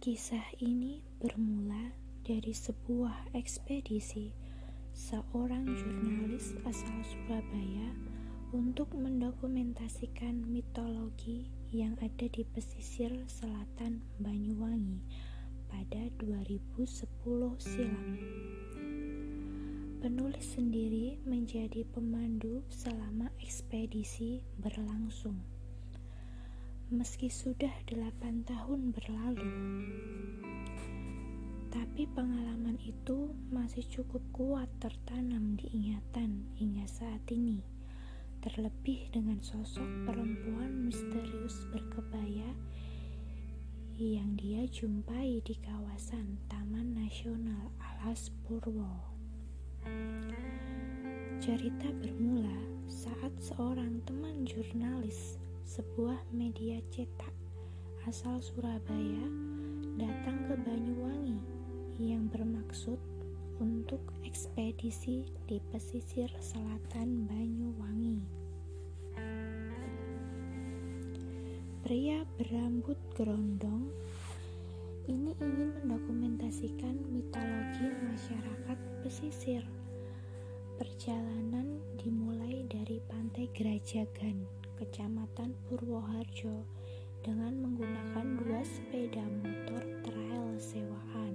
Kisah ini bermula dari sebuah ekspedisi seorang jurnalis asal Surabaya untuk mendokumentasikan mitologi yang ada di pesisir selatan Banyuwangi pada 2010 silam. Penulis sendiri menjadi pemandu selama ekspedisi berlangsung. Meski sudah 8 tahun berlalu, tapi pengalaman itu masih cukup kuat tertanam di ingatan hingga saat ini. Terlebih dengan sosok perempuan misterius berkebaya yang dia jumpai di kawasan Taman Nasional Alas Purwo. Cerita bermula saat seorang teman jurnalis sebuah media cetak asal Surabaya datang ke Banyuwangi yang bermaksud untuk ekspedisi di pesisir selatan Banyuwangi. Pria berambut gerondong ini ingin mendokumentasikan mitologi masyarakat pesisir. Perjalanan dimulai dari Pantai Grajagan, Kecamatan Purwoharjo, dengan menggunakan 2 sepeda motor trail sewaan.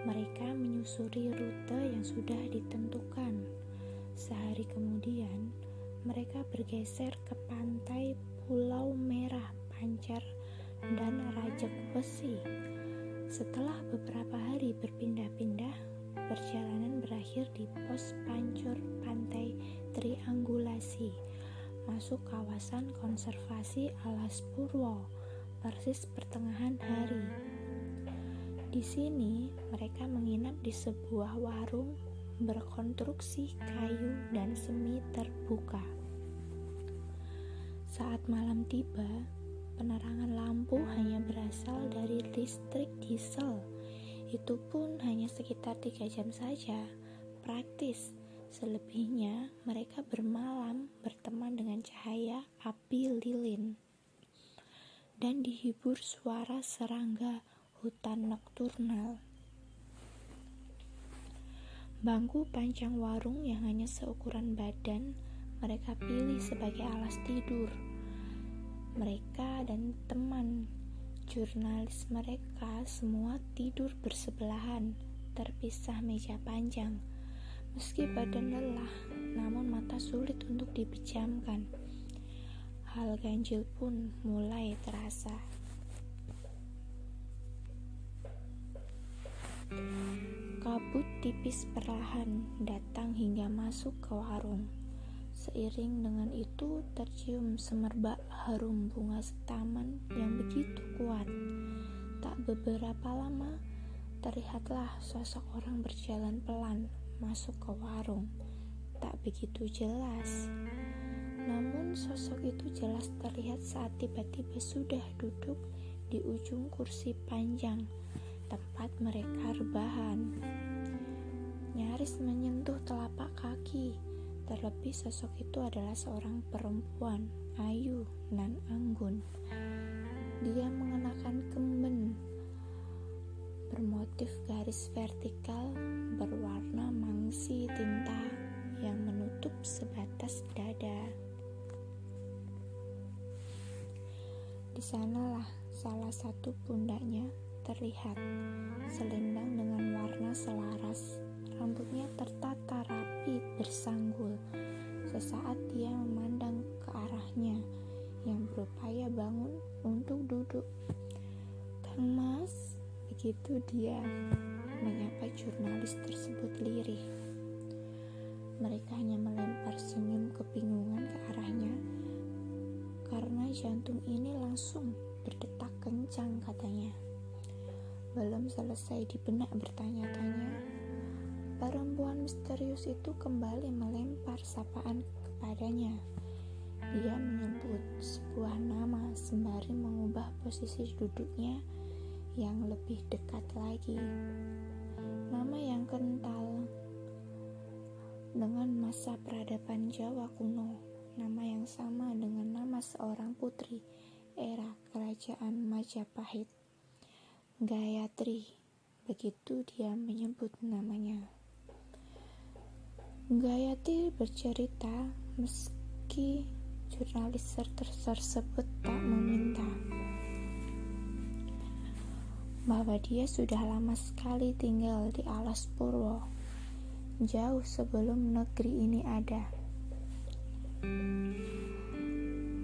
Mereka menyusuri rute yang sudah ditentukan. Sehari kemudian, mereka bergeser ke pantai Pulau Merah, Pancar, dan Rajek Wesi. Setelah beberapa hari berpindah-pindah, perjalanan berakhir di pos Pancur Pantai Triangulasi, masuk kawasan konservasi Alas Purwo, persis pertengahan hari. Di sini mereka menginap di sebuah warung berkonstruksi kayu dan semi terbuka. Saat malam tiba, penerangan lampu hanya berasal dari listrik diesel. Itu pun hanya sekitar 3 jam saja, praktis. Selebihnya mereka bermalam berteman dengan cahaya api lilin dan dihibur suara serangga hutan nokturnal. Bangku panjang warung yang hanya seukuran badan mereka pilih sebagai alas tidur. Mereka dan teman jurnalis mereka semua tidur bersebelahan, terpisah meja panjang. Meski badan lelah, namun mata sulit untuk dipejamkan. Hal ganjil pun mulai terasa. Kabut tipis perlahan datang hingga masuk ke warung. Seiring dengan itu tercium semerbak harum bunga setaman yang begitu kuat. Tak beberapa lama, terlihatlah sosok orang berjalan pelan masuk ke warung. Tak begitu jelas, namun sosok itu jelas terlihat saat tiba-tiba sudah duduk di ujung kursi panjang tempat mereka rebahan. Nyaris menyentuh telapak kaki. Terlebih sosok itu adalah seorang perempuan, ayu nan anggun. Dia mengenakan kemben bermotif garis vertikal berwarna mangsi tinta yang menutup sebatas dada. Di sanalah salah satu pundaknya terlihat selendang dengan warna selaras. Rambutnya tertata rapi bersanggul. Sesaat dia memandang ke arahnya yang berupaya bangun untuk duduk. "Kang Mas," begitu dia menyapa jurnalis tersebut lirih. Mereka hanya melempar senyum kebingungan ke arahnya, karena jantung ini langsung berdetak kencang, katanya. Belum selesai di benak bertanya-tanya, perempuan misterius itu kembali melempar sapaan kepadanya. Dia menyebut sebuah nama sembari mengubah posisi duduknya yang lebih dekat lagi. Nama yang kental dengan masa peradaban Jawa kuno, nama yang sama dengan nama seorang putri era kerajaan Majapahit. Gayatri, begitu dia menyebut namanya. Gayatri bercerita meski jurnalis tersebut tak meminta, bahwa dia sudah lama sekali tinggal di Alas Purwo, jauh sebelum negeri ini ada.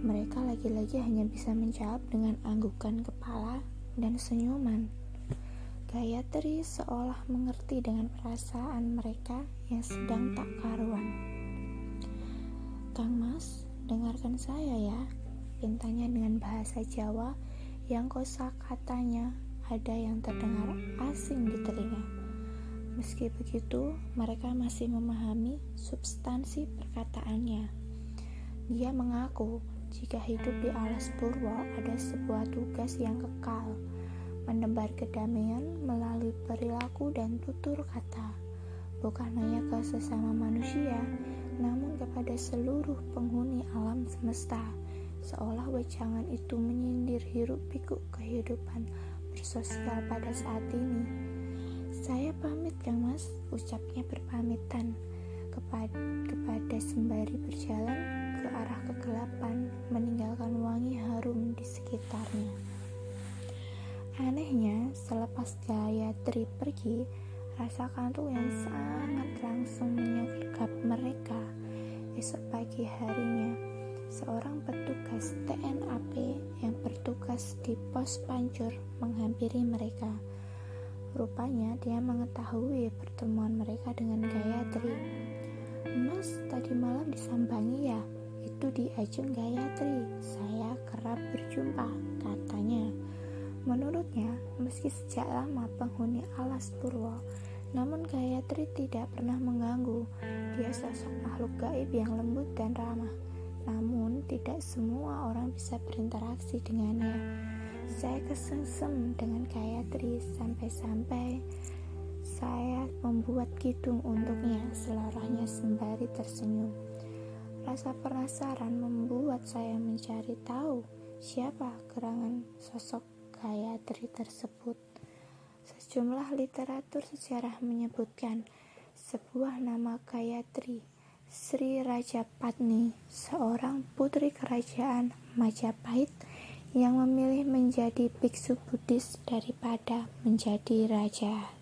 Mereka lagi-lagi hanya bisa menjawab dengan anggukan kepala dan senyuman. Gayatri seolah mengerti dengan perasaan mereka yang sedang tak karuan. "Kang Mas, dengarkan saya ya," pintanya dengan bahasa Jawa yang kosakatanya ada yang terdengar asing di telinga. Meski begitu, mereka masih memahami substansi perkataannya. Dia mengaku jika hidup di Alas Purwo ada sebuah tugas yang kekal, menebar kedamaian melalui perilaku dan tutur kata, bukan hanya ke sesama manusia, namun kepada seluruh penghuni alam semesta, seolah wejangan itu menyindir hiruk-pikuk kehidupan bersosial pada saat ini. "Saya pamit, Kang Mas," ucapnya berpamitan kepada sembari berjalan ke arah kegelapan, meninggalkan wangi harum di sekitarnya. Anehnya, selepas Gayatri pergi, rasa kantuk yang sangat langsung menyergap mereka. Esok pagi harinya, seorang petugas TNAP yang bertugas di pos Pancur menghampiri mereka. Rupanya dia mengetahui pertemuan mereka dengan Gayatri. "Mas, tadi malam disambangi ya? Itu di Ajeng Gayatri. Saya kerap berjumpa," katanya. Menurutnya, meski sejak lama penghuni Alas Purwo, namun Gayatri tidak pernah mengganggu. Dia sosok makhluk gaib yang lembut dan ramah. Namun, tidak semua orang bisa berinteraksi dengannya. Saya kesengsem dengan Gayatri sampai-sampai saya membuat kidung untuknya, selorohnya sembari tersenyum. Rasa penasaran membuat saya mencari tahu siapa gerangan sosok Gayatri tersebut. Sejumlah literatur sejarah menyebutkan sebuah nama Gayatri, Sri Rajapatni, seorang putri kerajaan Majapahit yang memilih menjadi biksu Buddhis daripada menjadi raja.